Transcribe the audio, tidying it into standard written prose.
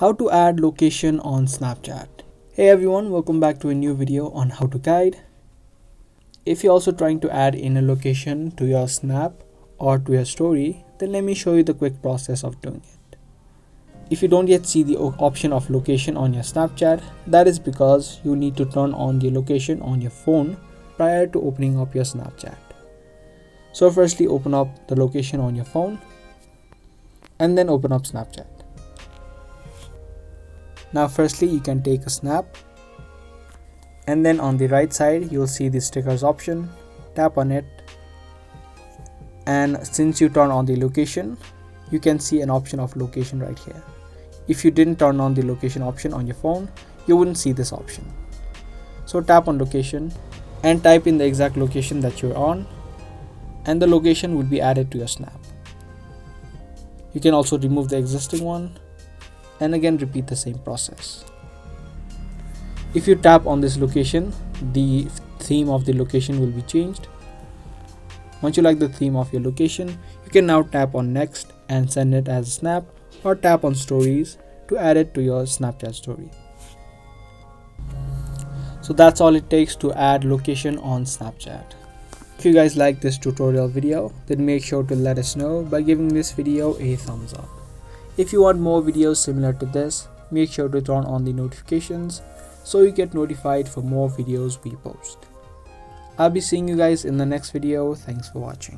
How to add location on Snapchat. Hey everyone, welcome back to a new video on how to guide. If you're also trying to add in a location to your snap or to your story, then let me show you the quick process of doing it. If you don't yet see the option of location on your Snapchat, that is because you need to turn on the location on your phone prior to opening up your Snapchat. So firstly, open up the location on your phone and then open up Snapchat. Now firstly, you can take a snap, and then on the right side you'll see the stickers option. Tap on it, and since you turn on the location, you can see an option of location right here. If you didn't turn on the location option on your phone, you wouldn't see this option. So tap on location and type in the exact location that you're on, and the location will be added to your snap. You can also remove the existing one and again repeat the same process. If you tap on this location, the theme of the location will be changed. Once you like the theme of your location, you can now tap on next and send it as a snap, or tap on stories to add it to your Snapchat story. So that's all it takes to add location on Snapchat. If you guys like this tutorial video, then make sure to let us know by giving this video a thumbs up. If you want more videos similar to this, make sure to turn on the notifications so you get notified for more videos we post. I'll be seeing you guys in the next video. Thanks for watching.